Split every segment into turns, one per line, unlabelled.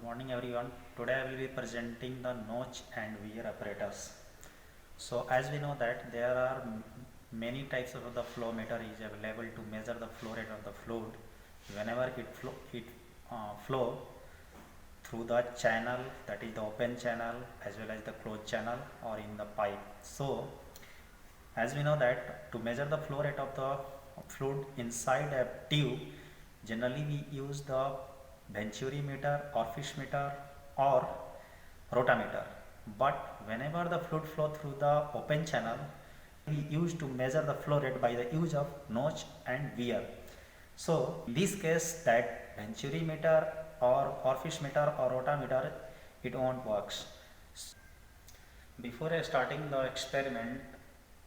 Morning everyone. Today I will be presenting the notch and wear apparatus. So as we know that there are many types of the flow meter is available to measure the flow rate of the fluid whenever it flow through the channel, that is the open channel as well as the closed channel or in the pipe. So as we know that to measure the flow rate of the fluid inside a tube, generally we use the Venturi meter or fish meter or rotameter. But whenever the fluid flow through the open channel, we use to measure the flow rate by the use of notch and wear. So in this case that Venturi meter or fish meter or rotameter, it won't works. Before starting the experiment,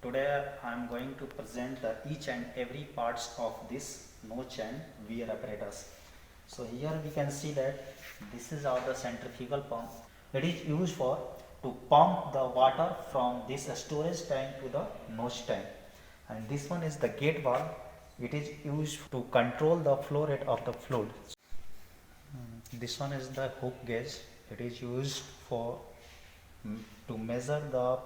today I am going to present the each and every parts of this notch and wear apparatus. So here we can see that this is our the centrifugal pump. It is used for to pump the water from this storage tank to the notch tank, and this one is the gate valve. It is used to control the flow rate of the fluid. This one is the hook gauge. It is used for to measure the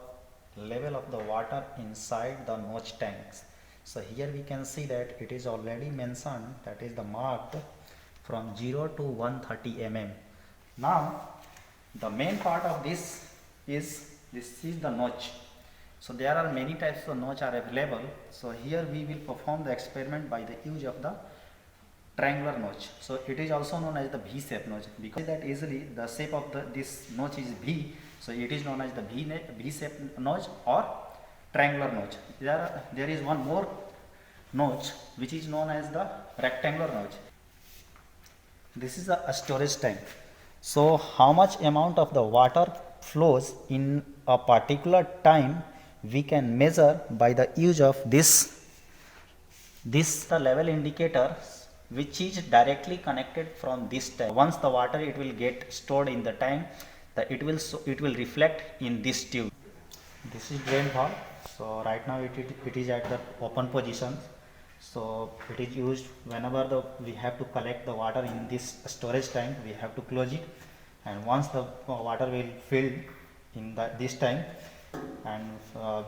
level of the water inside the notch tanks. So here we can see that it is already mentioned, that is the marked from 0 to 130 mm. Now the main part of this is the notch. So there are many types of notch are available. So here we will perform the experiment by the use of the triangular notch. So it is also known as the V-shape notch, because that easily the shape of this notch is V. So it is known as the V-shape notch or triangular notch. There is one more notch which is known as the rectangular notch. This is a storage tank. So how much amount of the water flows in a particular time we can measure by the use of this the level indicator, which is directly connected from this tank. Once the water it will get stored in the tank, it will reflect in this tube. This is drain valve. So right now it is at the open position. So it is used whenever we have to collect the water in this storage tank, we have to close it, and once the water will fill in this tank, and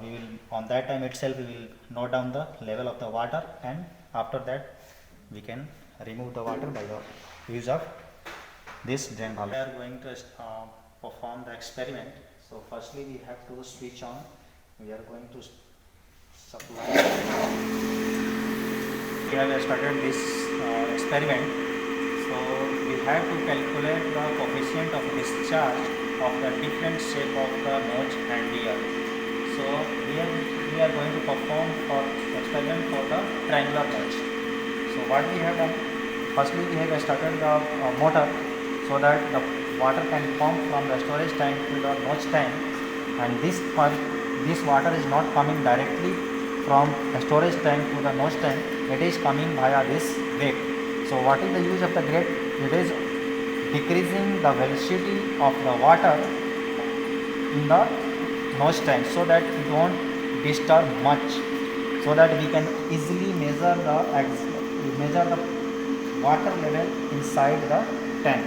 we will on that time itself we will note down the level of the water, and after that we can remove the water by the use of this drain valve. We are going to perform the experiment. So firstly we have to switch on. We are going to supply. We have started this experiment. So we have to calculate the coefficient of discharge of the different shape of the notch and wear. So here we are going to perform for experiment for the triangular notch. So what we have done, firstly we have started the motor so that the water can pump from the storage tank to the notch tank, and this water is not coming directly from the storage tank to the notch tank. It is coming via this grate. So what is the use of the grate? It is decreasing the velocity of the water in the notch tank so that it won't disturb much, so that we can easily measure the water level inside the tank.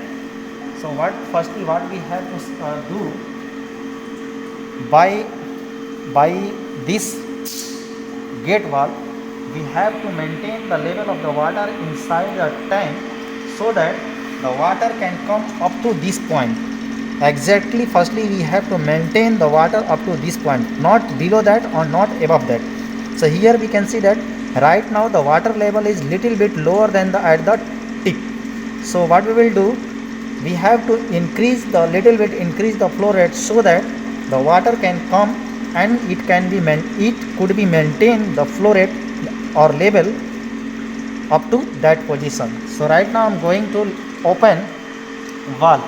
So firstly what we have to do by this gate valve, we have to maintain the level of the water inside the tank so that the water can come up to this point. Exactly, firstly we have to maintain the water up to this point, not below that or not above that. So here we can see that right now the water level is little bit lower than at the tip. So what we will do, we have to increase the flow rate so that the water can come and it could be maintained the flow rate or level up to that position. So right now I am going to open valve,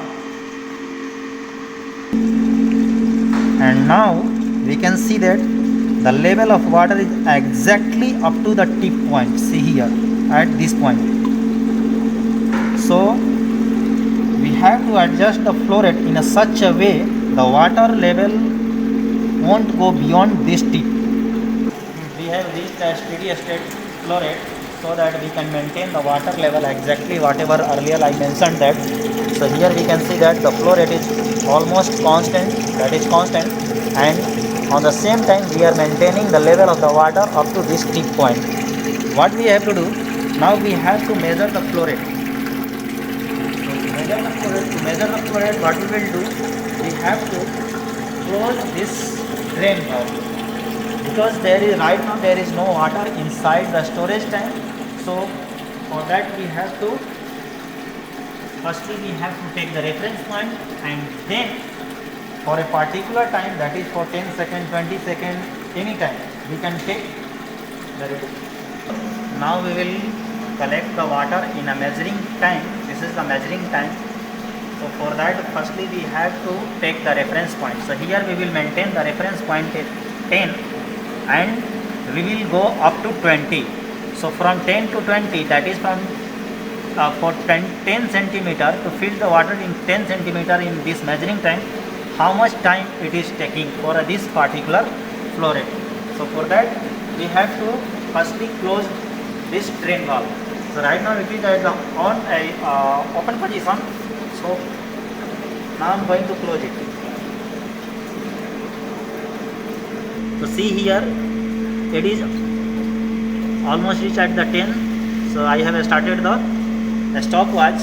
and now we can see that the level of water is exactly up to the tip point. See here at this point. So we have to adjust the flow rate in such a way the water level won't go beyond this tip. We have reached a steady state flow rate. so that we can maintain the water level exactly whatever earlier I mentioned that. So here we can see that the flow rate is almost constant, that is constant, and on the same time we are maintaining the level of the water up to this tip point. What we have to do now, we have to measure the flow rate. To measure the flow rate, what we will do, we have to close this drain valve, because right now there is no water inside the storage tank. So for that we have to firstly take the reference point, and then for a particular time, that is for 10 seconds, 20 seconds, any time we can take the reading. Now we will collect the water in a measuring tank. This is the measuring tank. So for that, firstly we have to take the reference point. So here we will maintain the reference point at 10 and we will go up to 20. So from 10 to 20, that is from for 10 centimeter to fill the water in 10 centimeter in this measuring tank, how much time it is taking for this particular flow rate. So for that we have to firstly close this drain valve. So right now it is at the open position. So now I am going to close it. So see here, it is almost reached at the 10. So I have started the stopwatch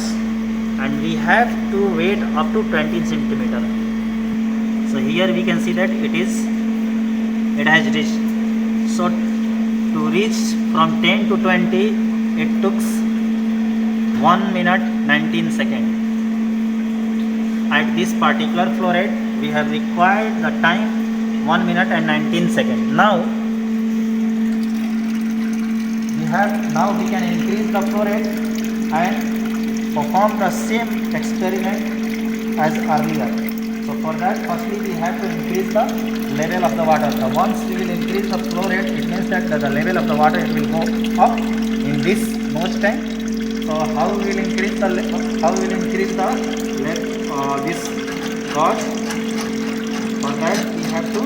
and we have to wait up to 20 centimeter. So here we can see that it has reached. So to reach from 10 to 20, it took 1 minute 19 seconds. At this particular flow rate, we have required the time 1 minute and 19 seconds. Now we can increase the flow rate and perform the same experiment as earlier. So for that, firstly we have to increase the level of the water. So once we will increase the flow rate, it means that the level of the water will go up in this nose tank. So how we will increase the this gauge? For that we have to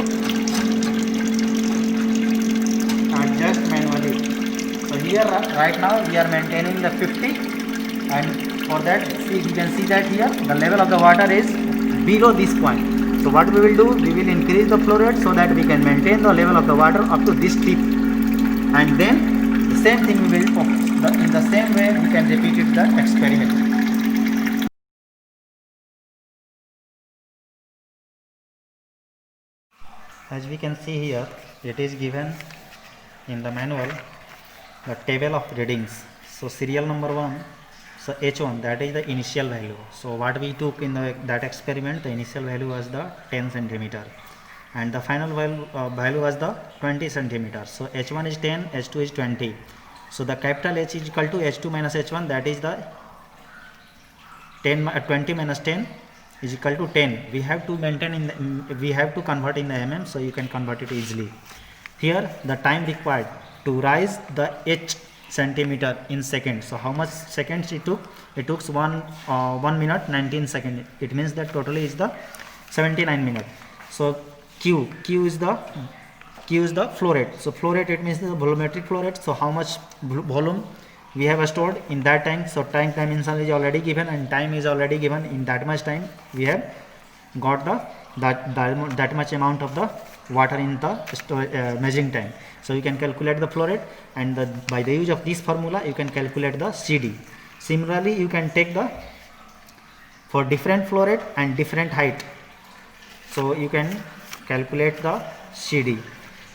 adjust manually. So here right now we are maintaining the 50, and for that we can see that here the level of the water is below this point. So what we will do, we will increase the flow rate so that we can maintain the level of the water up to this tip, and then the same thing we will in the same way we can repeat it the experiment. As we can see here, it is given in the manual the table of readings. So serial number 1, so H1, that is the initial value. So what we took in that experiment, the initial value was the 10 centimeter and the final value was the 20 centimeter. So H1 is 10, H2 is 20. So the capital H is equal to H2 minus H1, that is the 20 minus 10 is equal to 10. We have to maintain we have to convert in the mm, so you can convert it easily. Here the time required to rise the H centimeter in seconds. So how much seconds it took? It took 1 minute 19 seconds. It means that totally is the 79 minutes. So Q is the flow rate. So flow rate, it means the volumetric flow rate. So how much volume we have stored in that tank. So tank dimension is already given and time is already given. In that much time we have got that much amount of the water in the measuring tank. So you can calculate the flow rate, and by the use of this formula you can calculate the CD. Similarly, you can take for different flow rate and different height, so you can calculate the CD.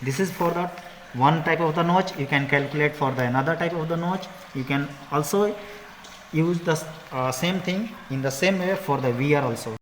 This is for the one type of the notch. You can calculate for the another type of the notch. You can also use the same thing in the same way for the VR also.